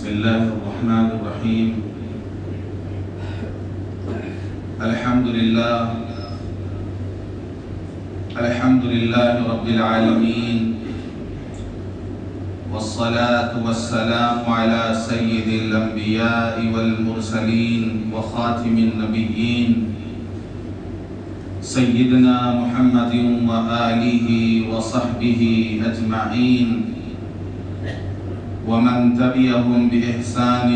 الله الرحمن الرحيم. الحمد لله رب العالمين، والصلاة والسلام على سيد الأنبياء والمرسلين وخاتم النبيين سيدنا محمد وآله وصحبه أجمعين، ومن تبعهم بإحسان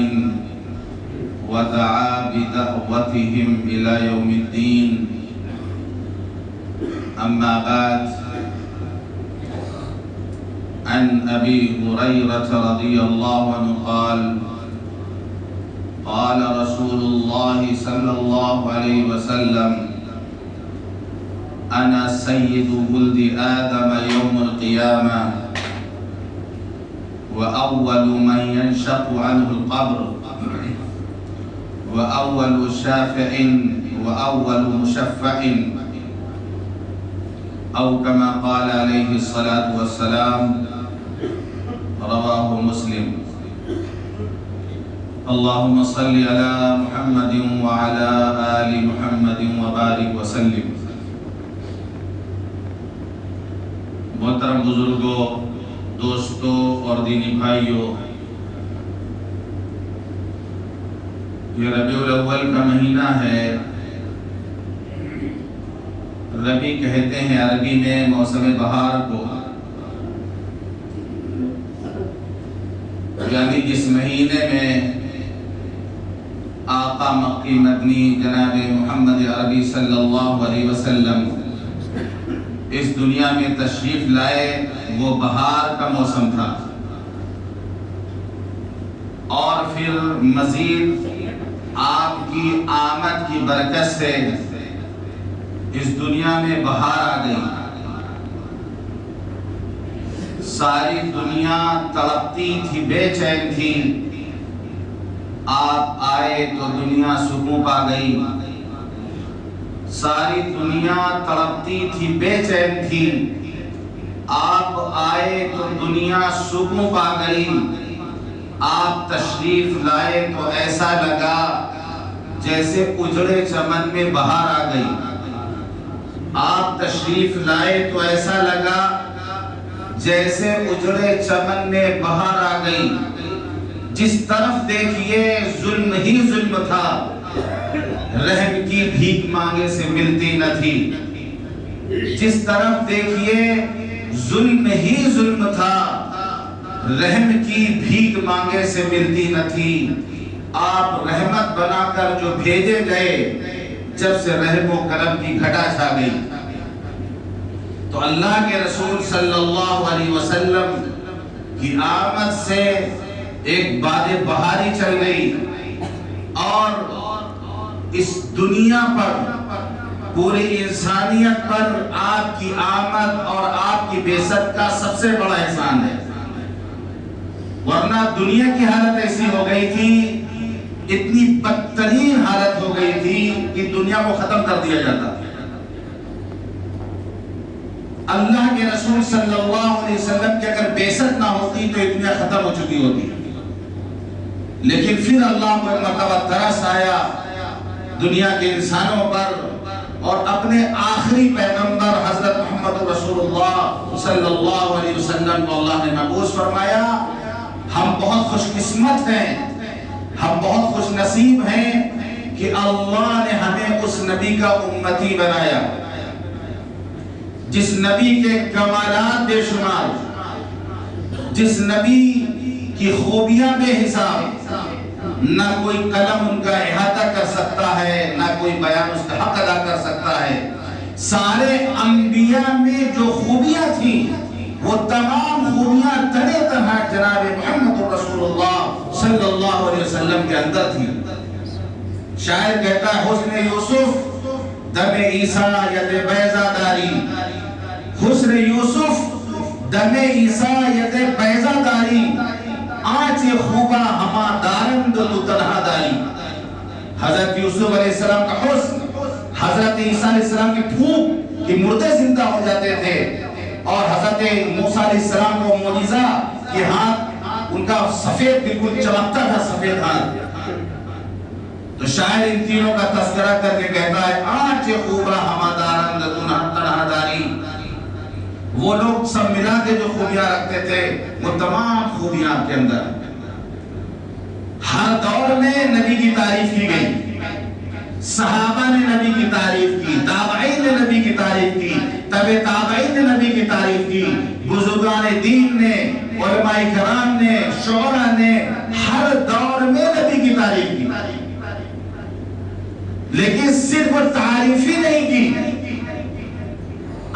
ودعا بدعوتهم إلى يوم الدين. أما بعد، عن أبي هريرة رضي الله عنه قال: قال رسول الله صلى الله عليه وسلم: أنا سيد ولد آدم يوم القيامة، وأول من ينشق عنه القبر، وأول شافع وأول مشفع، أو كما قال عليه الصلاة والسلام. رواه مسلم. اللهم صل على محمد وعلى آل محمد وبارك وسلم. محترم بزرگوں، دوستوں اور دینی بھائیوں، یہ ربیع الاول کا مہینہ ہے۔ ربیع کہتے ہیں عربی میں موسم بہار کو، یعنی جس مہینے میں آقا مکی مدنی جناب محمد عربی صلی اللہ علیہ وسلم اس دنیا میں تشریف لائے، وہ بہار کا موسم تھا۔ اور پھر مزید آپ کی آمد کی برکت سے اس دنیا میں بہار آ گئی۔ ساری دنیا تڑپتی تھی، بے چین تھی، آپ آئے تو دنیا سکون پا گئی۔ ساری دنیا تڑپتی تھی، بے چین تھی، آپ آئے تو دنیا سکون پا گئی۔ آپ تشریف لائے تو ایسا لگا جیسے اجڑے چمن میں بہار آ گئی۔ آپ تشریف لائے تو ایسا لگا جیسے اجڑے چمن میں بہار آ گئی۔ جس طرف دیکھیے ظلم ہی ظلم تھا، رحم کی بھیک مانگے سے ملتی نہ تھی۔ جس طرف دیکھیے ظلم ہی ظلم تھا، رحم کی بھیک مانگے سے ملتی نہ تھی۔ آپ رحمت بنا کر جو بھیجے گئے، جب سے رحم و کرم کی گھٹا چھا گئی۔ تو اللہ کے رسول صلی اللہ علیہ وسلم کی آمد سے ایک باد بہاری چل گئی، اور اس دنیا پر، پوری انسانیت پر آپ کی آمد اور آپ کی بعثت کا سب سے بڑا احسان ہے۔ ورنہ دنیا کی حالت ایسی ہو گئی تھی، اتنی بدترین حالت ہو گئی تھی کہ دنیا کو ختم کر دیا جاتا۔ اللہ کے رسول صلی اللہ علیہ وسلم کی اگر بعثت نہ ہوتی تو یہ دنیا ختم ہو چکی ہوتی۔ لیکن پھر اللہ کو ایک مرتبہ ترس آیا دنیا کے انسانوں پر، اور اپنے آخری پیغمبر حضرت محمد رسول اللہ صلی اللہ علیہ وسلم کو اللہ نے مبعوث فرمایا۔ ہم بہت خوش قسمت ہیں، ہم بہت خوش نصیب ہیں کہ اللہ نے ہمیں اس نبی کا امتی بنایا، جس نبی کے کمالات بے شمار، جس نبی کی خوبیاں بے حساب، نہ کوئی قلم ان کا احاطہ کر سکتا ہے، نہ کوئی بیان اس کا حق ادا کر سکتا ہے۔ سارے انبیاء میں جو خوبیاں تھیں، وہ تمام خوبیاں تنے تنہا جناب محمد رسول اللہ صلی اللہ علیہ وسلم کے اندر تھی۔ شاعر کہتا ہے: حسن یوسف دم عیسیٰ ید بیضہ داری، حسن یوسف دم عیسیٰ ید بیضہ داری، آنچ خوبہ ہما دارند تو تنہا داری۔ حضرت یوسف علیہ السلام کا حسن، حضرت عیسیٰ علیہ السلام کی پھوک کہ مردے زندہ ہو جاتے تھے، اور حضرت موسیٰ علیہ السلام کو معجزہ کہ ہاتھ ان کا سفید بالکل چمکتا تھا سفید ہاتھ. تو شاعر ان تینوں کا تذکرہ کر کے کہتا ہے آج خوبا ہمادارن لدن حتن داری. وہ لوگ سب ملا کے جو خوبیاں رکھتے تھے وہ تمام خوبیاں آپ کے اندر. ہر دور میں نبی کی تعریف کی گئی. صحابہ نے نبی کی تعریف کی, تابعین نے نبی کی تعریف کی, تبع تابعین نے نبی کی تعریف کی, بزرگان دین نے, علماء کرام نے, شعراء نے ہر دور میں نبی کی تعریف کی. لیکن صرف تعریف ہی نہیں کی,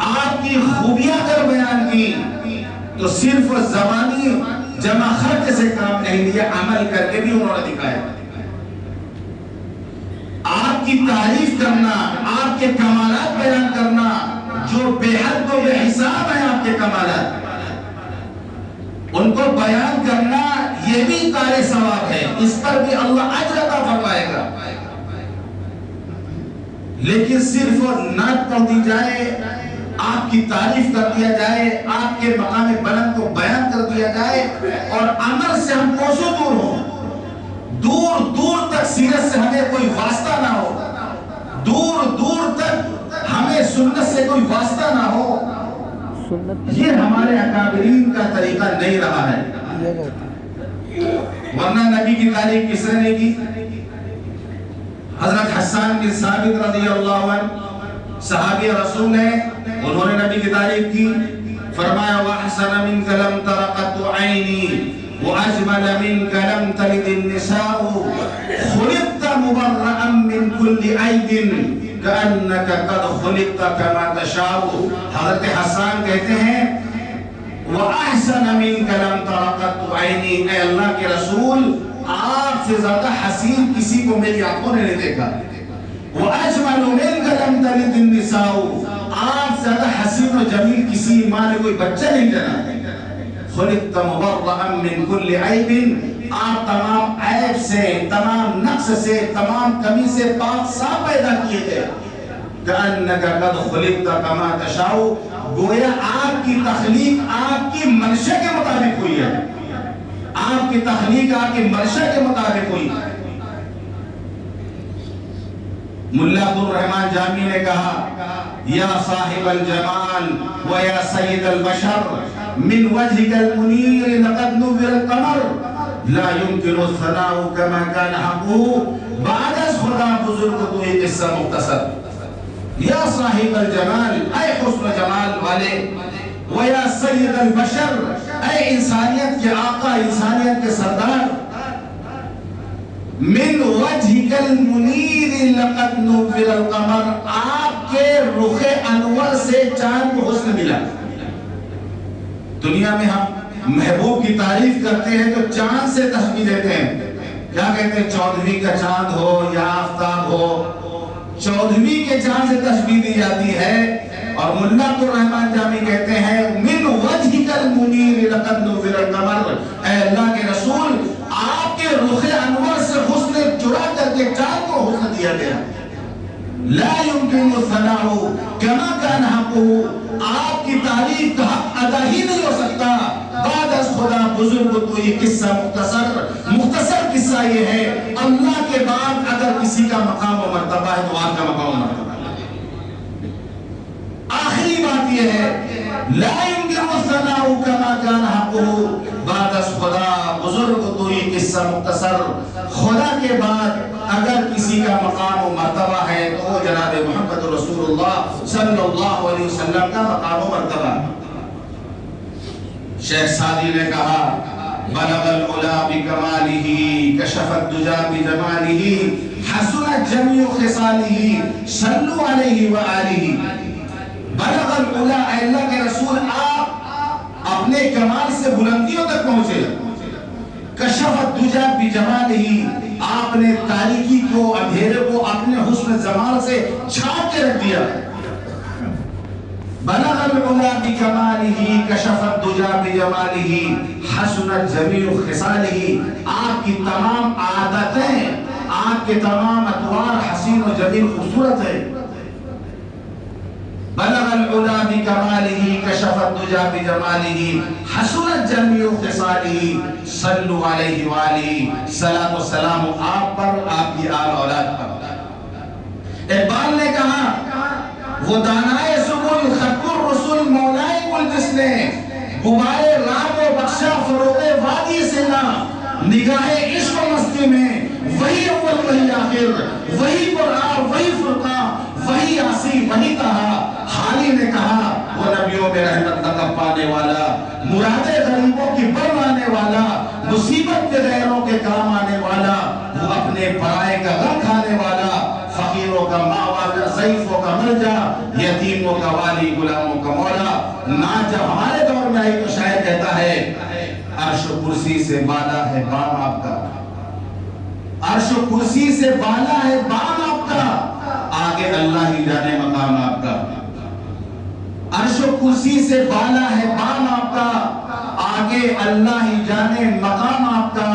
آپ کی خوبیاں اگر بیان کی تو صرف زبانی جمع خرچ سے کام نہیں لیا, عمل کر کے بھی انہوں نے دکھایا. آپ کی تعریف کرنا, آپ کے کمالات بیان کرنا جو بے حد و بے حساب ہیں آپ کے کمالات, ان کو بیان کرنا یہ بھی کار ثواب ہے, اس پر بھی اللہ اجر عطا فرمائے گا. لیکن صرف نعت پڑھ دی جائے, آپ کی تعریف کر دیا جائے, آپ کے مقام بلند کو بیان کر دیا جائے اور عمل سے ہم کوسوں دور ہوں, دور دور تک سیرت سے ہمیں کوئی واسطہ نہ ہو, دور دور تک ہمیں سنت سے کوئی واسطہ نہ ہو, یہ ہمارے اکابرین کا طریقہ نہیں رہا ہے. ورنہ نبی کی تعریف کس نے کی؟ حضرت حسان بن ثابت رضی اللہ عنہ صحابی رسول ہیں, انہوں نے نبی کی تعریف کی. فرمایا وَأَحْسَنَ مِنْكَ لَمْ تَرَ قَطُّ عَيْنِي وَأَجْمَلَ مِنْكَ لَمْ تَلِدِ النِّسَاءُ خُلِقْتَ مُبَرَّأً مِنْ كُلِّ عَيْبٍ كَأَنَّكَ قَدْ خُلِقْتَ كَمَا تَشَاءُ. حضرت حسان کہتے ہیں وَأَحْسَنَ مِنْكَ لَمْ تَرَ قَطُّ عَيْنِي, اے اللہ کے رسول آپ سے زیادہ حسین کسی کو میری آنکھوں نے نہیں دیکھا. وَأَجْمَلُ مِنْكَ لَمْ تَلِدِ النِّسَاءُ, آپ سے زیادہ حسین و جمیل کسی ماں نے کوئی بچہ نہیں جنا. خلقت مبرئا من كل عیب, آپ تمام عیب سے, تمام نقص سے, تمام کمی سے پاک صاف پیدا کیے گئے. كأنك قد خلقت كما تشاء, گویا آپ کی تخلیق آپ کی منشا کے مطابق ہوئی ہے, آپ کی تخلیق آپ کی منشا کے مطابق ہوئی. ملا عبد الرحمن جامی نے کہا یا صاحب الجمال و یا سید البشر من وجهك المنیر لقد نور القمر لا يمكن الثناء كما كان حقه. بعد از خدا بزرگ تو ایک قصہ مختصر. یا صاحب الجمال, اے حسن جمال والے, و یا سید البشر, اے انسانیت کے آقا, انسانیت کے سردار, من وجهك المنیر لقد نور القمر, آپ کے رخ انور سے چاند کو حسن ملا. دنیا میں ہم محبوب کی تعریف کرتے ہیں تو چاند سے تشبیہ دیتے ہیں, کیا کہتے ہیں, 14ویں کا چاند ہو یا آفتاب ہو, 14ویں کے چاند سے تشبیہ دی جاتی ہے. اور ملا عبد الرحمن جامی کہتے ہیں من وجهك المنیر لقد نور القمر, اے اللہ کے رسول آپ کے رخ انور سے حسن چرا کر کے چاند کو حسن دیا گیا. لا يمكن الثناء كما كان حقه, آپ کی تعریف کا حق ادا ہی نہیں ہو سکتا. بعد از خدا بزرگ تو یہ قصہ مختصر قصہ یہ ہے, اللہ کے بعد اگر کسی کا مقام و مرتبہ ہے تو آپ کا مقام و مرتبہ. آخری بات یہ ہے لا يمكن الثناء كما كان حقه. بعد از خدا بزرگ تو یہ قصہ مختصر, خدا کے بعد اگر کسی کا مقام و مرتبہ ہے تو وہ جناب محمد رسول اللہ صلی اللہ علیہ وسلم کا مقام و مرتبہ. شیخ سعدی نے کہا بلغ العلا بکمالہ کشف الدجا بجمالہ حسنت جمیع خصالہ صلوا علیہ وآلہ. بلغ العلا, اے اللہ کے رسول آپ اپنے کمال سے بلندیوں تک پہنچے. کشف الدجا بجمالہ, آپ نے تاریکی کو, اندھیرے کو اپنے حسن جمال سے چھاپ کے رکھ دیا. بلغ العلا بکمالہ کشف الدجا بجمالہ حسنت جمیع خصالہ, آپ کی تمام عادتیں, آپ کے تمام اطوار حسین و جمیل خوبصورت ہے. بلغ العلا بکمالہ کشف والدجى بجماله حسنت جميع خصاله صلو علیہ وآلہ صلاۃ و سلام آپ پر، آپ کی آل اولاد پر۔ اقبال نے کہا وہ دانائے سبل خط الرسل مولائے کل جس نے غبارے رات و بخشا فروغ وادی سے نہ، نگاہ عشق و مستی میں وہی اول وہی آخر، وہی قرآن وہی فرقان وہی آسی وہی کہا۔ حالی نے کہا وہ نبیوں میں رحمت لقب پانے والا، مراد غریبوں کی برمانے والا، مصیبت کے غیروں کے کام آنے والا، وہ اپنے پرائے کا غم کھانے والا، فقیروں کا ماوا، ضعیفوں کا ملجا، یتیموں کا والی، غلاموں کا مولا۔ نہ جب ہمارے دور میں آئی تو شاعر کہتا ہے عرش و کرسی سے بالا ہے بام آپ کا، عرش و کرسی سے بالا ہے بام آپ کا، آگے اللہ ہی جانے مقام آپ کا۔ عرش و کرسی سے بالا ہے بام آپ کا، آگے اللہ ہی جانے مقام آپ کا۔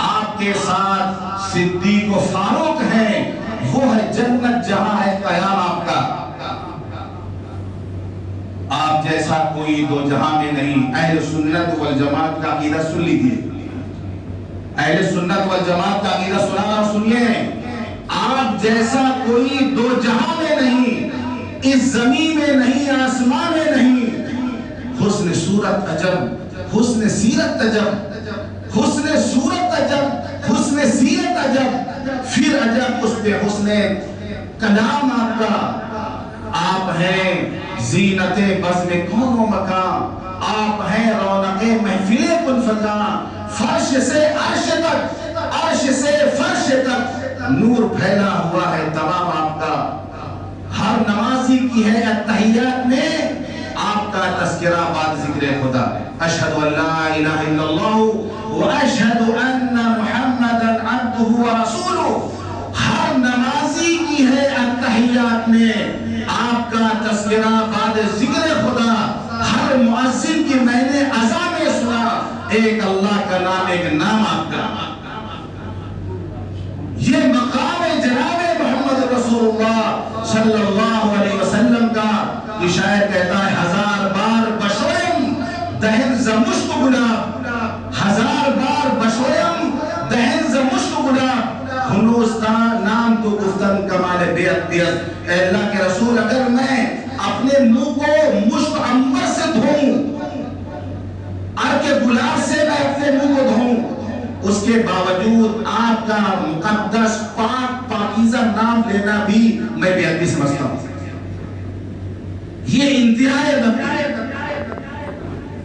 آپ کے ساتھ صدیق و فاروق ہیں، وہ ہے جنت جہاں ہے قیام آپ کا۔ آپ جیسا کوئی دو جہاں میں نہیں۔ اہل سنت والجماعت کا عقیدہ سن لیجیے، اہل سنت والجماعت کا عقیدہ سنا اور سنیے، آپ جیسا کوئی دو جہاں میں نہیں، اس زمین میں نہیں، آسمان میں نہیں۔ حسن صورت عجب، حسن سیرت عجب، حسن صورت عجب، حسن سیرت عجب، پھر عجب اس پہ حسن کلام آپ کا۔ آپ ہیں زینت بزم کون و مکان، آپ ہیں رونق محفل کن فکان، فرش سے عرش تک، عرش سے فرش تک نور پھیلا ہوا ہے تمام آپ کا۔ ہر نمازی کی ہے التحیات میں آپ کا تذکرہ بعد ذکر خدا، اشہد ان لا الہ الا اللہ واشہد ان محمدا عبدہ ورسولہ۔ ہر نمازی کی ہے التحیات میں آپ کا تذکرہ بعد ذکر خدا۔ ہر مؤذن کی میں نے اذان میں سنا، ایک اللہ کا نام، ایک نام آپ کا۔ یہ مقام جناب محمد رسول اللہ صلی اللہ علیہ وسلم کا۔ یہ شاعر کہتا ہے ہزار بار بشویم دہن ز مشک گلاب، ہزار بار بشویم دہن ز مشک گلاب، ہنوستان نام تو گفتن کمال بیعت بیعت۔ اے اللہ کے رسول، اگر میں اپنے منہ کو مشک عنبر سے دھوؤں، عرق گلاب سے میں اپنے منہ کو دھوؤں، اس کے باوجود آپ کا مقدس پاک پاکیزہ نام لینا بھی میں بے ادبی سمجھتا ہوں۔ یہ انتہائی ادب ہے۔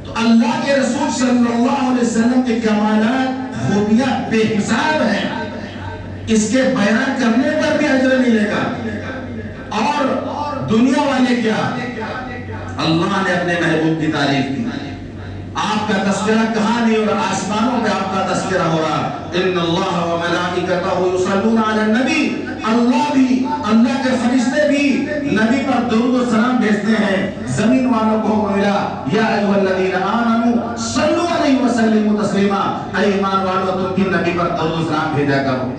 تو اللہ کے رسول صلی اللہ علیہ وسلم کے کمالات خوبیاں بے حساب ہیں، اس کے بیان کرنے پر بھی اجر ملے گا۔ اور دنیا والے کیا، اللہ نے اپنے محبوب کی تعریف کی۔ آپ کا تذکرہ کہاں نہیں، اور آسمانوں پہ آپ کا تذکرہ ہو رہا۔ ان اللہ و ملائکتہ یصلون علی النبی، اللہ بھی، اللہ کے فرشتے بھی نبی پر درود و سلام بھیجتے ہیں۔ زمین والوں کو ملا یا ایھا الذین آمنوا صلوا علیہ وسلموا تسلیما، اے ایمان والو تم بھی نبی پر درود و سلام بھیجا کرو۔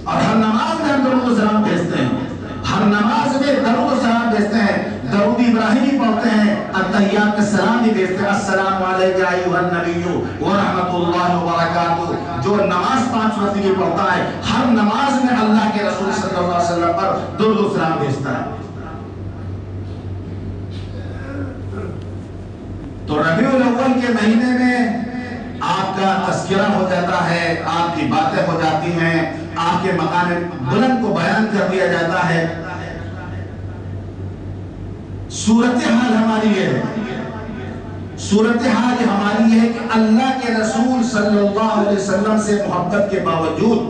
اور ہر نماز میں ہم درود و سلام بھیجتے ہیں، ہر نماز میں درود و سلام بھیجتے ہیں، درود ابراہیمی پڑھتے ہیں، التحیات کے سلام بھی بھیجتے ہیں، السلام علیکم ایھا النبی ورحمۃ اللہ وبرکاتہ۔ جو نماز 5 وقت کی پڑھتا ہے، ہر نماز میں اللہ کے رسول صلی اللہ علیہ وسلم پر درود و سلام بھیجتا ہے۔ تو ربیع الاول کے مہینے میں آپ کا تذکرہ ہو جاتا ہے، آپ کی باتیں ہو جاتی ہیں، آپ کے مقام بلند کو بیان کر دیا جاتا ہے۔ صورتحال ہماری یہ ہے، صورتحال ہماری ہے کہ اللہ کے رسول صلی اللہ علیہ وسلم سے محبت کے باوجود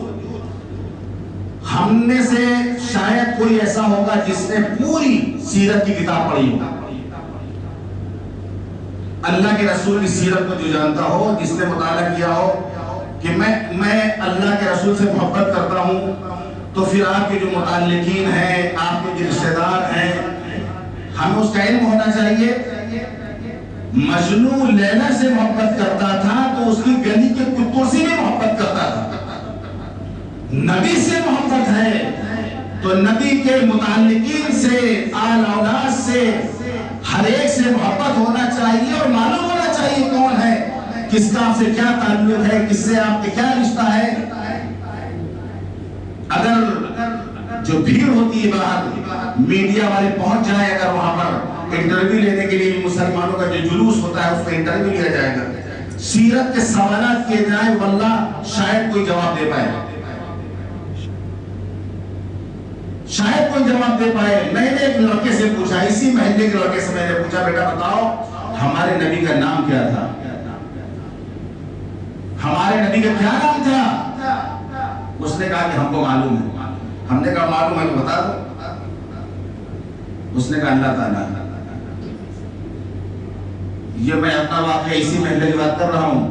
ہم میں سے شاید کوئی ایسا ہوگا جس نے پوری سیرت کی کتاب پڑھی ہو۔ اللہ کے رسول کی سیرت کو جو جانتا ہو، جس نے مطالعہ کیا ہو کہ میں اللہ کے رسول سے محبت کرتا ہوں، تو پھر آپ کے جو متعلقین ہیں، آپ کے جو رشتہ دار ہیں، ہمیں اس کا علم ہونا چاہیے۔ مجنون لیلا سے محبت کرتا تھا تو اس کی گلی کے کتوں سے بھی محبت کرتا تھا۔ نبی سے محبت ہے تو نبی کے متعلقین سے، آل اولاد سے، ہر ایک سے سے محبت ہونا چاہیے اور معلوم ہونا چاہیے کون ہے، کس کا آپ سے کیا تعلق ہے، کس سے آپ کا کیا رشتہ ہے۔ اگر جو بھیڑ ہوتی ہے باہر، میڈیا والے پہنچ جائیں اگر وہاں پر انٹرویو لینے کے لیے، مسلمانوں کا جو جلوس ہوتا ہے اس پہ انٹرویو لیا جائے گا، سیرت کے سوالات کیے جائیں، واللہ شاید کوئی جواب دے پائے، شاید کوئی جواب دے پائے۔ میں نے ایک لڑکے سے پوچھا، اسی محلے کے لڑکے سے میں نے پوچھا، بیٹا بتاؤ ہمارے نبی کا نام کیا تھا، ہمارے نبی کا کیا نام تھا؟ اس نے کہا کہ ہم کو معلوم ہے۔ ہم نے کہا معلوم ہے تو بتا دو۔ اس نے کہا اللہ تعالیٰ۔ یہ میں اپنا واقعہ اسی محلے کی بات کر رہا ہوں۔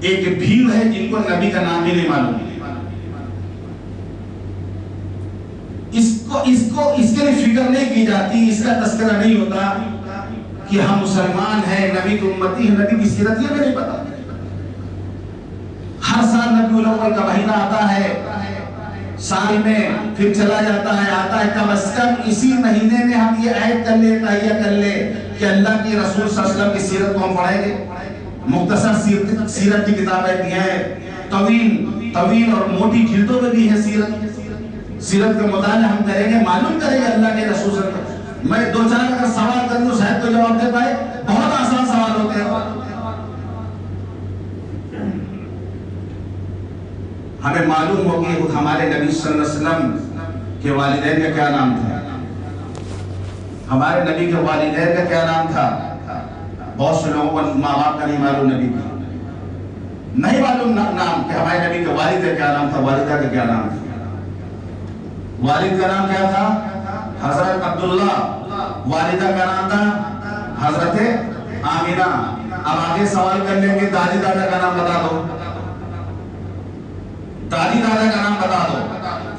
ایک بھیڑ ہے جن کو نبی کا نام ہی نہیں معلوم، اس کے لیے فکر نہیں کی جاتی، اس کا تذکرہ نہیں ہوتا کہ ہم مسلمان ہیں، نبی کی امتی ہیں، نبی کی سیرت یہ نہیں پتا۔ ہر سال ربیع الاول کا مہینہ آتا ہے، سال میں پھر چلا جاتا ہے، آتا ہے، کم از کم اسی مہینے میں ہم یہ عہد کر لیں، تہیہ کر لیں کہ اللہ کی رسول صلی اللہ علیہ وسلم کی سیرت کو ہم پڑھیں گے۔ مختصر سیرت کی کتابیں بھی ہیں، طویل اور موٹی جلدوں میں بھی ہے سیرت کا مطالعہ ہم کریں گے، معلوم کریں گے اللہ کے رسول صلی اللہ علیہ وسلم۔ میں دو چار اگر سوال کر لوں شاید تو جواب دے پائے، بہت آسان سوال ہوتے ہیں۔ ہمیں معلوم ہو کہ ہمارے نبی صلی اللہ علیہ وسلم کے والدین کا کیا نام تھا، ہمارے نبی کے والدین کا کیا نام تھا۔ بہت سے لوگوں کو ماں باپ کا نہیں معلوم، نبی کا نہیں معلوم نام کہ ہمارے نبی کے والد کا کیا نام تھا، والدہ کا کیا نام تھا۔ والد کا نام کیا تھا؟ حضرت عبداللہ۔ والدہ کا نام تھا حضرت آمینہ۔ اب آگے سوال کر لیں گے دادی دادا کا نام بتا دو، دادی دادا کا نام بتا دو۔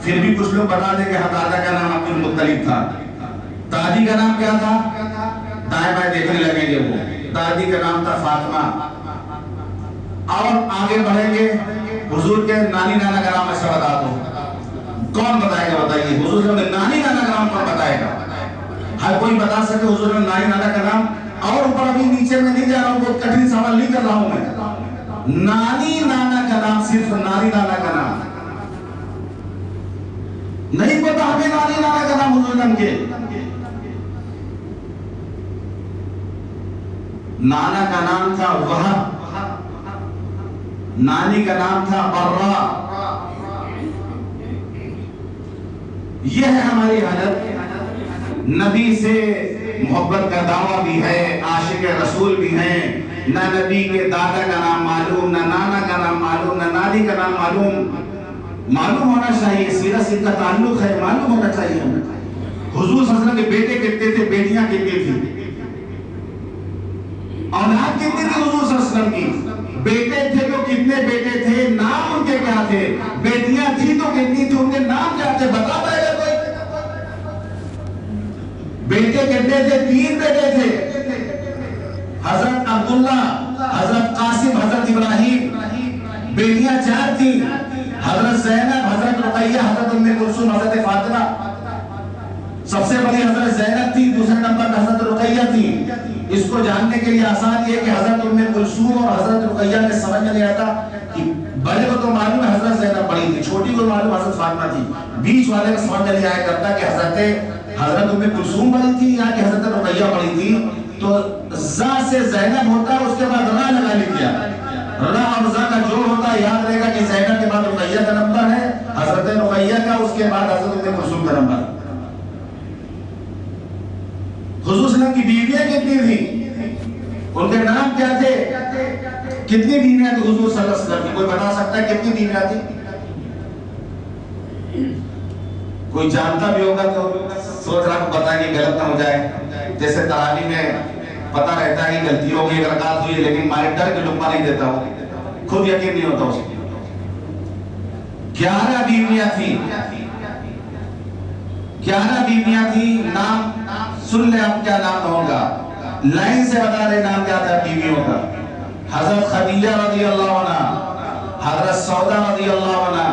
پھر بھی کچھ لوگ بتا دیں کہ ہاں دادا کا نام عبد المطلب تھا، دادی کا نام کیا تھا؟ دائیں بائیں دیکھنے لگیں گے وہ، دادی کا نام تھا فاطمہ۔ اور آگے بڑھیں گے، حضور کے نانی نانا کا نام ایسا بتا دو۔ کون بتائے گا؟ بتائیے، حضور نے نانی نانا کا نام کون بتائے گا؟ ہر کوئی بتا سکے حضور نے نانی نانا کا نام؟ اور اوپر ابھی نیچے میں نہیں جا رہا ہوں، بہت کٹھن سوال نہیں کر رہا ہوں میں۔ نانی نانا کا نام، صرف نانی نانا کا نام نہیں پتا ہمیں، نانی نانا کا نام حضور نے کے۔ نانا کا نام تھا وہب، نانی کا نام تھا برا۔ یہ ہے ہماری حالت۔ نبی سے محبت کا دعویٰ بھی ہے، عاشق رسول بھی ہیں، نہ نبی کے دادا کا نام معلوم، نہ نانا کا نام معلوم، نہ نانی کا نام معلوم۔ معلوم ہونا چاہیے، سیرت سے ان کا تعلق ہے، معلوم ہونا چاہیے ہمیں۔ حضور صلی اللہ علیہ وسلم کے بیٹے کتنے تھے، بیٹیاں کتنی تھیں، اولاد کتنی تھی حضور صلی اللہ علیہ وسلم کی؟ بیٹے تھے تو کتنے بیٹے تھے، نام ان کے کیا تھے؟ بیٹیاں تھی تو کتنی تھی، ان کے نام کیا تھے؟ بتا پائے گا کوئی؟ بیٹے کتنے تھے؟ 3 بیٹے تھے، حضرت عبداللہ، حضرت قاسم، حضرت ابراہیم۔ بیٹیاں 4 تھیں، حضرت زینب، حضرت رقیہ، حضرت ام کلثوم، حضرت فاطمہ۔ سب سے بڑی حضرت زینب تھی، دوسرے نمبر پر حضرت رقیہ تھی۔ اس کو جاننے کے لیے آسان یہ کہ حضرت ام کلثوم اور حضرت رقیہ میں سمجھ میں نہیں آتا کہ بڑے کو تو معلوم ہے حضرت زینب بڑی تھی، چھوٹی کو معلوم حضرت فاطمہ تھی، بیچ والے کو سمجھ میں نہیں آیا کرتا کہ حضرت ام کلثوم بڑی تھی یا کہ حضرت رقیہ بڑی تھی۔ تو زا سے زینب ہوتا ہے، اس کے بعد را لگا لیا، را اور زا کا جوڑ ہوتا ہے، یاد رہے گا کہ زینب کے بعد رقیہ کا نمبر ہے، حضرت رقیہ کا، اس کے بعد حضرت ام کلثوم کا نمبر۔ حضور صلی اللہ علیہ وسلم کی بیویاں کتنی تھیں، ان کے نام کیا تھے؟ کتنی بیویاں تھیں حضور صلی اللہ علیہ وسلم کی؟ کوئی بتا سکتا ہے کتنی بیویاں تھیں؟ کوئی جانتا بھی ہوگا تو سوچ رہا کہ بتائیں کہ غلط نہ ہو جائے۔ جیسے تراویح میں پتہ رہتا ہے کہ غلطی ہو گئی، رکعت ہوئی، لیکن مارے ڈر کے لقمہ نہیں دیتا ہو، خود یقین نہیں ہوتا اس کو۔ 11 بیویاں تھیں، 11 بیویاں تھیں۔ نام سن لیں، اب کیا نام ہوگا، لائن سے بتا رہے نام کیا تھا بیویوں کا۔ حضرت خدیجہ رضی اللہ عنہ، حضرت سودا رضی اللہ عنہ،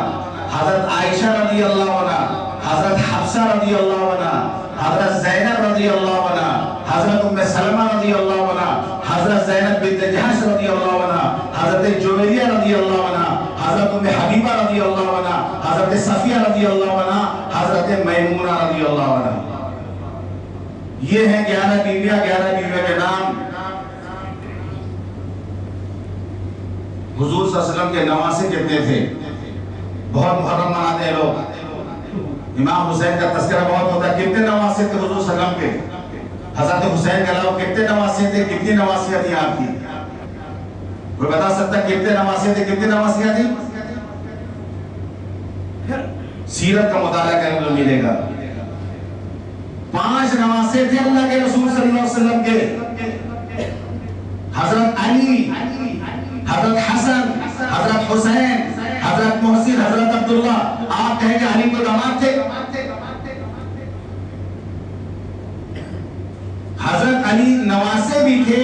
حضرت عائشہ رضی اللہ عنہ، حضرت حفصہ رضی اللہ عنہ، حضرت زینب رضی اللہ عنہ، حضرت ام سلمہ رضی اللہ عنہ، حضرت زینب بنت جحش رضی اللہ عنہ، حضرت جویریہ رضی اللہ عنہ، حضرت ام حبیبہ رضی اللہ عنہ، حضرت صفیہ رضی اللہ عنہ، حضرت میمونہ رضی اللہ عنہ۔ یہ ہیں 11 بیویاں، 11 بیویوں کے نام۔ حضور صلی اللہ علیہ وسلم کے نواسے کتنے تھے؟ بہت محرم مناتے ہیں لوگ، امام حسین کا تذکرہ بہت ہوتا ہے۔ کتنے نواسے تھے حضور صلی اللہ علیہ وسلم کے؟ حضرت حسین کے علاوہ کتنے نواسے تھے؟ کتنی نواسیاں تھیں آپ کی؟ کوئی بتا سکتا ہے کتنے نواسے تھے، کتنی نواسیاں تھیں؟ سیرت کا مطالعہ کرنے کو ملے گا۔ 5 نواسے تھے اللہ کے رسول صلی اللہ علیہ وسلم کے، حضرت علی، حضرت حسن، حضرت حسین، حضرت محسن، حضرت عبداللہ۔ آپ کہیں کہ علی کو داماد تھے؟ حضرت علی نواسے بھی تھے،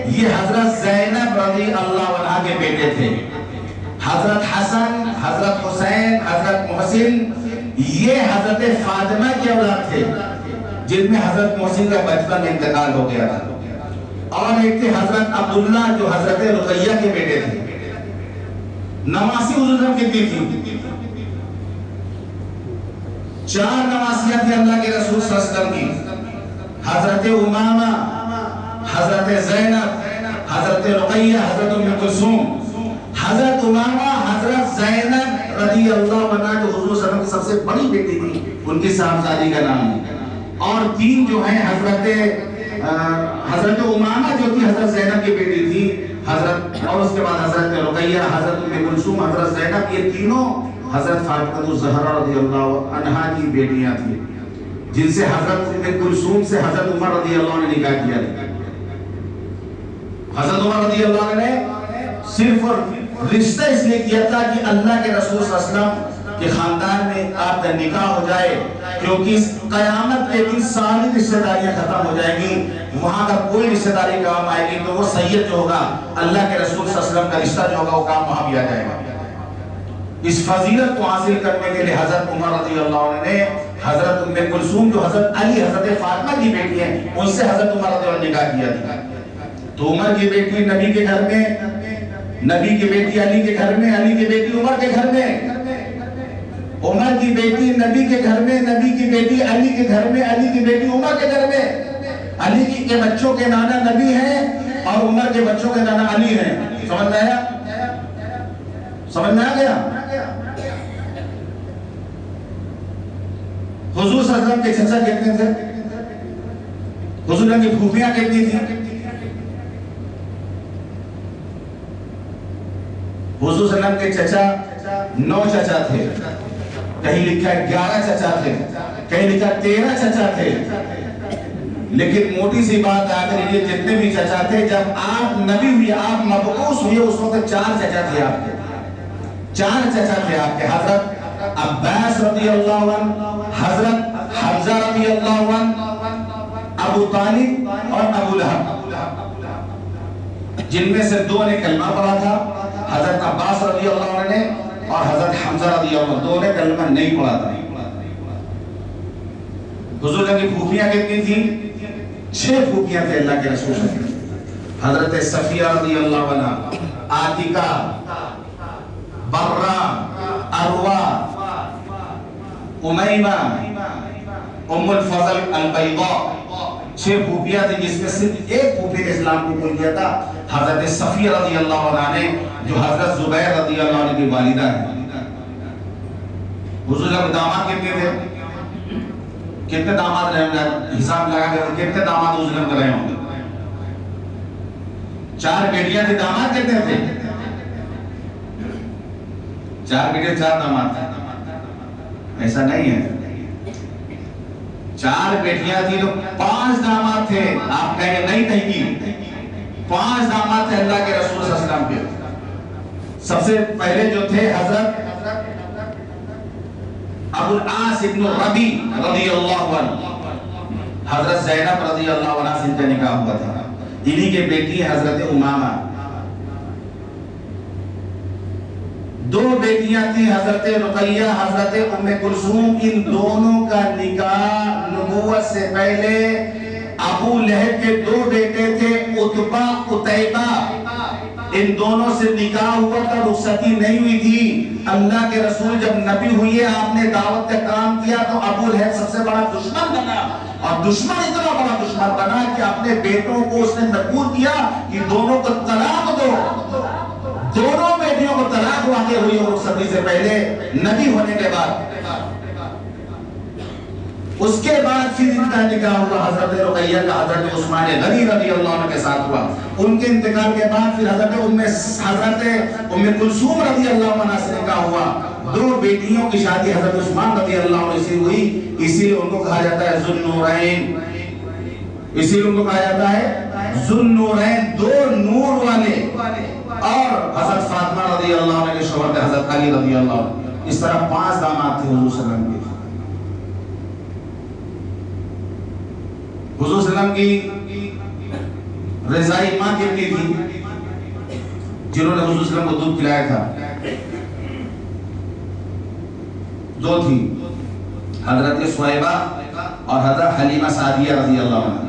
یہ حضرت زینب رضی اللہ عنہ کے بیٹے تھے۔ حضرت حسن، حضرت حسین، حضرت محسن یہ حضرت فاطمہ کے اولاد تھے، جن میں حضرت محسن کا بچپن میں انتقال ہو گیا تھا۔ اور ایک تھے حضرت عبداللہ جو حضرت رقیہ کے بیٹے تھے۔ نواسی حضور کتنی تھی؟ 4 نواسیاں تھی اللہ کے رسول صلی اللہ علیہ وسلم کی، حضرت امامہ، حضرت زینب، حضرت رقیہ، حضرت ام کلثوم۔ حضرت امامہ، حضرت زینب رضی اللہ عنہ جو حضور صلی اللہ علیہ وسلم کی سب سے بڑی بیٹی تھی، ان کی صاحبزادی کا نام ہے۔ اور 3 جو ہیں حضرت امامہ جو تھی حضرت زینب کی بیٹی تھی، حضرت، اور اس کے بعد حضرت رقیہ، حضرت ام کلثوم، حضرت زینب، یہ تینوں حضرت فاطمہ الزہرا رضی اللہ عنہا کی بیٹیاں تھیں، جن سے حضرت ام کلثوم سے حضرت عمر رضی اللہ عنہ نے نکاح کیا تھا۔ حضرت عمر رضی اللہ عنہ نے صرف رشتہ اس لیے کیا تھا کہ اللہ کے رسول صلی اللہ علیہ وسلم کے خاندان میں آپ کا نکاح ہو جائے، کیونکہ اس قیامت کے دن ساری رشتہ داریاں ختم ہو جائیں گی، وہاں کا کوئی رشتہ داری کام آئے گی تو وہ سید جو ہوگا اللہ کے رسول صلی اللہ علیہ وسلم کا رشتہ جو ہوگا وہ کام وہاں بھی آ جائے گا۔ اس فضیلت کو حاصل کرنے کے لیے حضرت عمر رضی اللہ عنہ نے حضرت ام کلثوم جو حضرت علی حضرت فاطمہ کی بیٹی ہیں ان سے حضرت عمر رضی اللہ عنہ نے نکاح کیا تھا۔ تو عمر کی بیٹی نبی کے گھر میں، نبی کی بیٹی علی کے گھر میں، علی کی بیٹی عمر کے گھر میں، عمر کی بیٹی نبی کے گھر میں، نبی کی بیٹی علی کے گھر میں، علی کی بیٹی عمر کے گھر میں۔ علی کے بچوں کے نانا نبی ہیں اور عمر کے بچوں کے نانا علی ہیں۔ سمجھ میں آیا؟ سمجھ میں آ گیا؟ حضور صلی اللہ علیہ وسلم کے چچا کتنے تھے؟ حضور کی پھوپھیاں کتنی تھیں؟ حضور صلی اللہ علیہ وسلم کے چچا 9 چچا تھے، کہیں لکھا ہے 11 چچا تھے، کہیں لکھا 13 چچا تھے۔ لیکن موٹی سی بات آخر یہ جتنے بھی چچا تھے، جب آپ نبی ہوئے، آپ مبعوث ہوئے، اس وقت 4 چچا تھے آپ کے، 4 چچا تھے آپ کے۔ حضرت عباس رضی اللہ عنہ، حضرت حمزہ رضی اللہ عنہ، ابو طالب اور ابو لہب، جن میں سے 2 نے کلمہ پڑھا تھا، حضرت عباس رضی اللہ عنہ نے اور حضرت حمزہ رضی اللہ عنہ، 2 نے کلمہ نہیں پڑھا تھا۔ حضور کی پھوپھیاں کتنی تھیں؟ 6 پھوپھیاں تھے اللہ کے رسول سے۔ حضرت صفیہ رضی اللہ عنہ، عاتقہ، برہ، عروہ، امیمہ، ام الفضل البیضاء، 6 پھوپھیاں تھیں، جس میں صرف ایک پھوپھی نے اسلام کو قبول کیا تھا، حضرت صفیہ رضی اللہ عنہ نے، جو حضرت زبیر رضی اللہ عنہ کی والدہ ہے۔ حضور کے داماد کتنے تھے؟ کتنے داماد رہے ہوں گے؟ حساب لگا کے کتنے داماد حضور کے رہے ہوں گے؟ 4 بیٹیاں تھیں، داماد کتنے تھے؟ 4 بیٹے 4 داماد تھے؟ ایسا نہیں ہے، 4 بیٹیاں تھیں تو 5 داماد تھے۔ آپ کہیں گے نہیں تحقیق، 5 داماد تھے اللہ کے رسول صلی اللہ علیہ وسلم کے۔ سب سے پہلے جو تھے حضرت ابو العاص ابن ربی رضی اللہ عنہ، حضرت زینب رضی اللہ عنہ سے ان کا نکاح ہوا تھا، انہی کے بیٹی حضرت امامہ۔ 2 بیٹیاں تھیں حضرت رقیہ، حضرت ام کلثوم، ان دونوں کا نکاح نبوت سے پہلے ابو لہب کے 2 بیٹے تھے، عتبہ عتیبہ، ان دونوں سے نکاح ہوا تھا، رخصتی نہیں ہوئی تھی۔ اللہ کے رسول جب نبی ہوئے، آپ نے دعوت کا کام کیا تو ابو لہب سب سے بڑا دشمن بنا، اور دشمن اتنا بڑا دشمن بنا کہ اپنے بیٹوں کو اس نے مجبور کیا کہ دونوں کو طلاق دو۔ دونوں بیٹیوں کو طلاق واقع ہوئی اور رخصتی سے پہلے، نبی ہونے کے بعد۔ اس کے بعد پھر ان کا نکاح ہوا حضرت رقیہ کا حضرت عثمان غنی رضی اللہ عنہ کے ساتھ ہوا۔ ان کے انتقال کے بعد پھر حضرت ام کلثوم رضی اللہ عنہ سے نکاح ہوا۔ 2 بیٹیوں کی شادی حضرت عثمان رضی اللہ عنہ سے ہوئی، اسی لیے ان کو کہا جاتا ہے ذوالنورین، اسی لیے ان کو کہا جاتا ہے ذوالنورین، 2 نور والے۔ اور حضرت فاطمہ رضی اللہ عنہ کے شوہر تھے حضرت علی رضی اللہ عنہ۔ اس طرح 5 داماد تھے حضور صلی اللہ علیہ وسلم کے۔ حضور صلی اللہ علیہ وسلم کی رضائی ماں کتنی تھی جنہوں نے حضور صلی اللہ علیہ وسلم کو دودھ پلایا تھا؟ 2 تھی، حضرت سویبہ اور حضرت حلیمہ سعدیہ رضی اللہ عنہ۔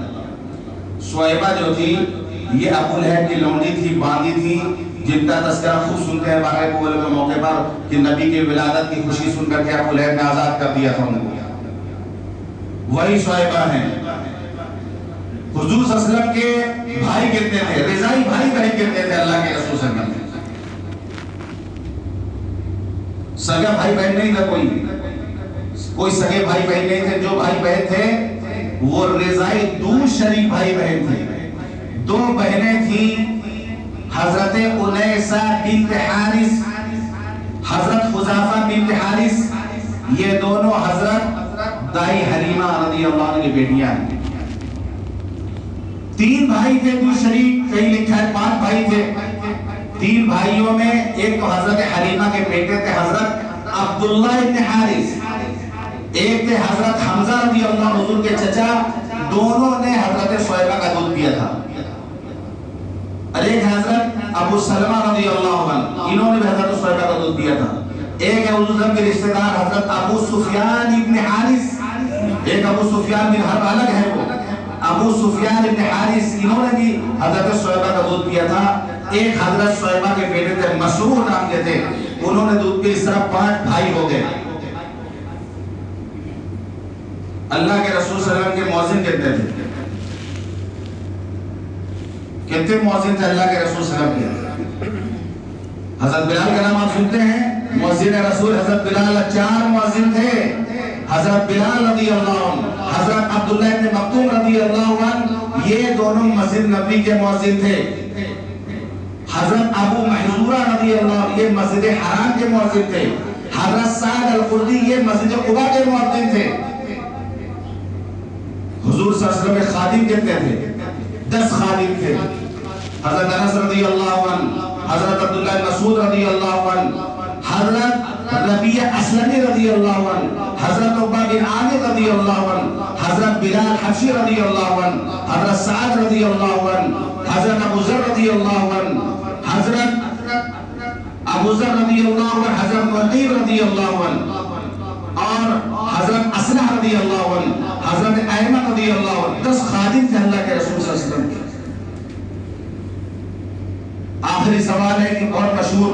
سویبہ جو تھی یہ ابو لہب کی لونڈی تھی، باندی تھی، جن کا تذکرہ خوب سنتے ہیں بارہ قبول کے موقع پر کہ نبی کی ولادت کی خوشی سن کر کے ابو لہب نے آزاد کر دیا تھا ان کو، وہی سویبہ ہیں۔ حضور صلی اللہ علیہ وسلم کے بھائی کتنے تھے؟ رضائی بھائی بہن کتنے تھے اللہ کے رسول صلی اللہ علیہ وسلم؟ سگا بھائی بہن نہیں تھا، کوئی سگے بھائی بہن نہیں تھے۔ جو بھائی بہن تھے وہ رضائی دور شریک بھائی بہن تھے۔ 2 بہنیں تھیں، حضرت انیسہ بنت حارث، حضرت حذافہ بنت حارث، یہ دونوں حضرت دائی حلیمہ رضی اللہ عنہ کی بیٹیاں ہیں۔ 3 بھائی تھے دو شریک، کہیں لکھا ہے 5 بھائی تھے۔ 3 بھائیوں میں ایک تو حضرت حلیمہ کے بیٹے تھے حضرت عبداللہ ابن حارث، ایک تھے حضرت حمزہ رضی اللہ عنہ حضور کے چچا، دونوں نے حضرت سویبہ کا دودھ پیا تھا۔ اور ایک حضرت ابو سلمہ رضی اللہ عنہ، انہوں نے بھی حضرت سویبہ کا دودھ پیا تھا۔ ایک ہے حضور کے رشتہ دار حضرت ابو سفیان ابن حارث، ایک ابو سفیان بن حرب الگ ہے وہ، ابو سفیان ابن حارث، انہوں نے بھی حضرت سویبہ کا دودھ پیا تا۔ ایک حضرت سویبہ کے بیٹے تھے مسرور نام کے تھے، انہوں نے دودھ پیا۔ اس طرح 5 بھائی ہو گئے۔ اللہ کے رسول صلی اللہ علیہ وسلم کے مؤذن کتنے تھے؟ کتنے مؤذن تھے اللہ کے رسول صلی اللہ علیہ وسلم کے؟ حضرت بلال کا نام آپ سنتے ہیں، مؤذن رسول حضرت بلال۔ 4 مؤذن تھے، حضرت بلال رضی اللہ عنہ، حضرت عبداللہ ابن مکتوم رضی اللہ عنہ، یہ دونوں مسجد نبی کے مؤذن تھے۔ حضرت ابو محذورہ رضی اللہ عنہ، یہ مسجد حرام کے مؤذن تھے۔ حضرت سعد الخدری، یہ مسجد قباء کے مؤذن تھے۔ حضور صلی اللہ علیہ وسلم کے خادم کتنے تھے؟ 10 خادم تھے۔ حضرت انس رضی اللہ عنہ، حضرت عبداللہ مسعود رضی اللہ عنہ، حضرت ربیع اسلمی رضی اللہ عنہ، حضرت عقبہ بن عامر رضی اللہ عنہ، حضرت بلال حبشی رضی اللہ عنہ، حضرت سعد رضی اللہ عنہ، حضرت ابو ذر رضی اللہ عنہ، حضرت ابو ذر رضی اللہ عنہ، حضرت وقیل رضی اللہ عنہ، اور حضرت اسلح رضی اللہ عنہ، حضرت ایمن رضی اللہ عنہ۔ 10 خادم تھے اللہ کے رسول صلی اللہ علیہ وسلم کے۔ آخری سوال ہے کہ بہت مشہور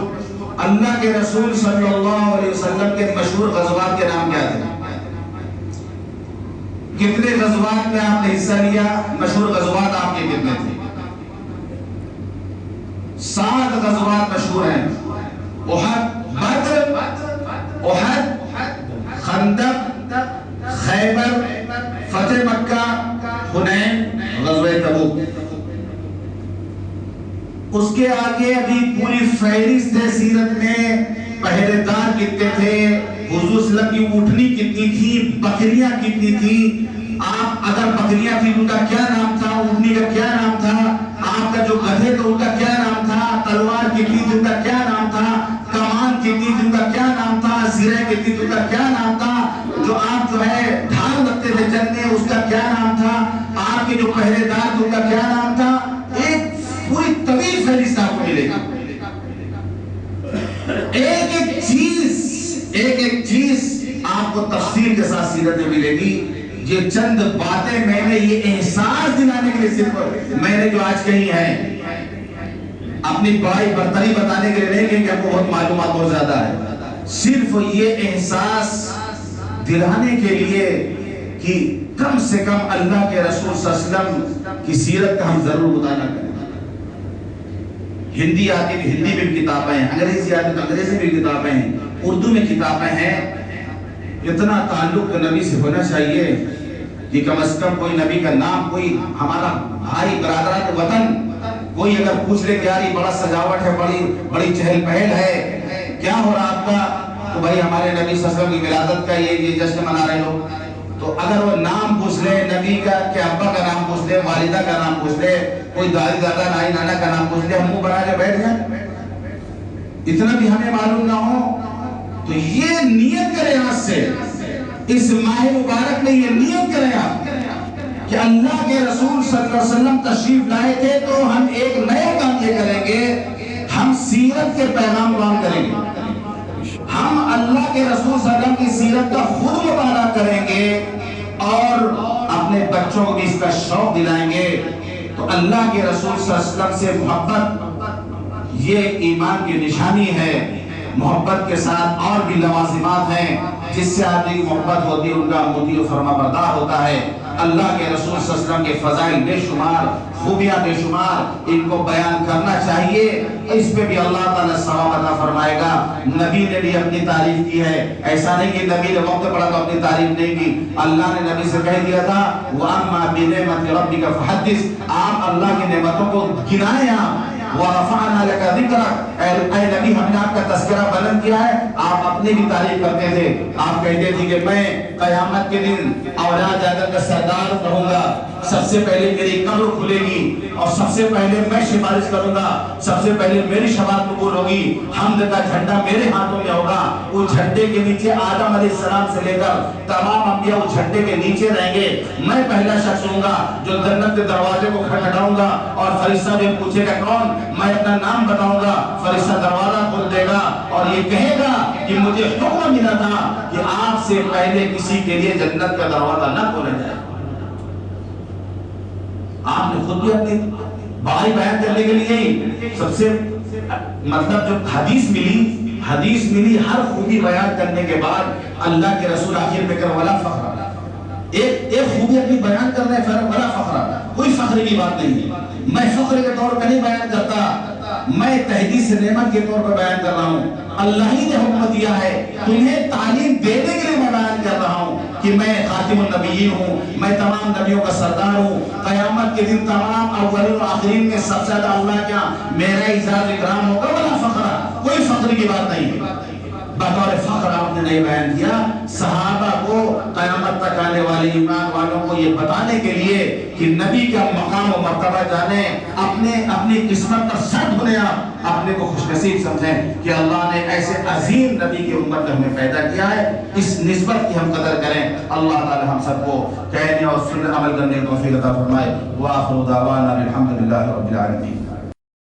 اللہ کے رسول صلی اللہ علیہ وسلم کے مشہور غزوات کے نام کیا تھے؟ کتنے غزوات میں آپ نے حصہ لیا؟ مشہور غزوات آپ کے کتنے تھے؟ 7 غزوات مشہور ہیں: احد، بدر، احد، خندق، خیبر، فتح مکہ، حنین، غزوہ تبوک۔ اس کے آگے ابھی پوری فہرست ہے سیرت میں، پہرے دار کتنے تھے، حضور صلی اللہ علیہ وسلم کی اونٹنی کتنی تھی، بکریاں کتنی تھی، آپ اگر بکریاں تھی ان کا کیا نام تھا، اونٹنی کا کیا نام تھا، آپ کا جو گدھے تھے ان کا کیا نام تھا، تلوار کتنی تھی ان کا کیا نام تھا، کمان کتنی تھی ان کا کیا نام تھا، زرہ کتنی تھی ان کا کیا نام تھا، جو آپ جو ہے ڈھال رکھتے تھے جنگ میں اس کا کیا نام تھا، آپ کے جو پہرے دار تھے ان کا کیا نام تھا۔ ایک پوری طویل فہرست آپ کو ملے گی، ایک ایک چیز آپ کو تفصیل کے ساتھ سیرت میں ملے گی۔ یہ چند باتیں میں نے یہ احساس دلانے کے لیے صرف میں نے جو آج کہی ہیں، اپنی بڑائی برتری بتانے کے لیے نہیں کہ ہم کو بہت معلومات بہت زیادہ ہے، صرف یہ احساس دلانے کے لیے کہ کم سے کم اللہ کے رسول صلی اللہ علیہ وسلم کی سیرت کا ہم ضرور مطالعہ کریں۔ ہندی آتی تو ہندی میں بھی کتابیں ہیں، انگریزی آتی تو انگریزی میں بھی کتابیں ہیں، اردو میں کتابیں ہیں۔ اتنا تعلق نبی سے ہونا چاہیے کہ کم از کم کوئی نبی کا نام، کوئی ہمارا بھائی برادران وطن کوئی اگر پوچھ لے کہ یار یہ بڑا سجاوٹ ہے، بڑی چہل پہل ہے، کیا ہو رہا آپ کا؟ تو بھائی ہمارے نبی صلی اللہ علیہ وسلم کی ولادت کا یہ جشن منا رہے لوگ۔ تو اگر وہ نام پوچھ لے نبی کا، کہ ابا کا نام پوچھ لے، والدہ کا نام پوچھ لے، کوئی دادی دادا نائی نانا کا نام پوچھ لے، ہم منہ بنا کے بیٹھ جائیں، اتنا بھی ہمیں معلوم نہ ہو، تو یہ نیت کریں آج سے، اس ماہ مبارک میں یہ نیت کریں آپ کہ اللہ کے رسول صلی اللہ علیہ وسلم تشریف لائے تھے تو ہم ایک نئے کام یہ کریں گے، ہم سیرت کے پیغام روان کریں گے، ہم اللہ کے رسول صلی اللہ علیہ وسلم کی سیرت کا خود مطالعہ کریں گے اور اپنے بچوں کو بھی اس کا شوق دلائیں گے۔ تو اللہ کے رسول صلی اللہ علیہ وسلم سے محبت یہ ایمان کی نشانی ہے۔ محبت کے ساتھ اور بھی لوازمات ہیں، جس سے آدمی کی محبت ہوتی ہے ان کا مطیع و فرما بردار ہوتا ہے۔ اللہ کے رسول صلی اللہ علیہ وسلم کے فضائل بے شمار، خوبیاں بے شمار، ان کو بیان کرنا چاہیے، اس پہ بھی اللہ تعالیٰ ثواب عطا فرمائے گا۔ نبی نے بھی اپنی تعریف کی ہے، ایسا نہیں کہ نبی نے وقت پڑا تو اپنی تعریف نہیں کی، اللہ نے نبی سے کہہ دیا تھا وَأَمَّا بِنِعْمَةِ رَبِّكَ فَحَدِّثْ، آپ اللہ کی نعمتوں کو گنائیں، آپ وَرَفَعْنَا لَكَ ذِكْرَكَ، اے نبی ہم نے آپ کا تذکرہ بلند کیا ہے۔ آپ اپنی بھی تعریف کرتے تھے، آپ کہتے تھے کہ میں قیامت کے دن اولاد آدم کا سردار رہوں گا، سب سے پہلے میری قبر کھلے گی اور سب سے پہلے میں سفارش کروں گا، سب سے پہلے میری شفاعت قبول ہوگی، حمد کا جھنڈا میرے ہاتھوں میں ہوگا، اس جھنڈے کے نیچے آدم علیہ السلام سے لے کر تمام انبیاء اس جھنڈے کے نیچے رہیں گے، میں پہلا شخص ہوں گا جو جنت کے دروازے کو کھٹکھٹاؤں گا اور فرشتہ جو پوچھے گا کون، میں اپنا نام بتاؤں گا، فرشتہ دروازہ کھول دے گا اور یہ کہے گا کہ مجھے حکم ملا تھا کہ آپ سے پہلے کسی کے لیے جنت کا دروازہ نہ کھولا جائے۔ آپ نے خود بھی اپنی بڑائی بیان کرنے کے لیے سب سے مطلب جو حدیث ملی ہر خوبی بیان کرنے کے بعد اللہ کے رسول آخر میں کر ولا فخر، ایک خوبی اپنی بیان کرنے ولا فخر، کوئی فخر کی بات نہیں، میں فخر کے طور پر نہیں بیان کرتا، میں تحدیث نعمت کے طور پر بیان کر رہا ہوں۔ اللہ ہی نے حکم دیا ہے، تمہیں تعلیم دینے کے لیے میں بیان کر رہا ہوں کہ میں خاتم النبیین ہوں، میں تمام نبیوں کا سردار ہوں، قیامت کے دن تمام اولین و آخرین میں سب سے زیادہ اللہ کیا میرا اعزاز اکرام ہوگا، ولا فخر، کوئی فخر کی بات نہیں۔ بطور فخر آپ نے نہیں بیان کیا، صحابہ کو قیامت تک آنے والے ایمان والوں کو یہ بتانے کے لیے کہ نبی کا مقام و مرتبہ جانیں، اپنی قسمت پر سٹ ہونے، آپ اپنے کو خوش نصیب سمجھیں کہ اللہ نے ایسے عظیم نبی کی امت میں ہمیں پیدا کیا ہے، اس نسبت کی ہم قدر کریں۔ اللہ تعالی ہم سب کو کہنے اور سننے عمل کرنے کی توفیق عطا فرمائے۔ وآخر دعوانا الحمدللہ رب العالمین۔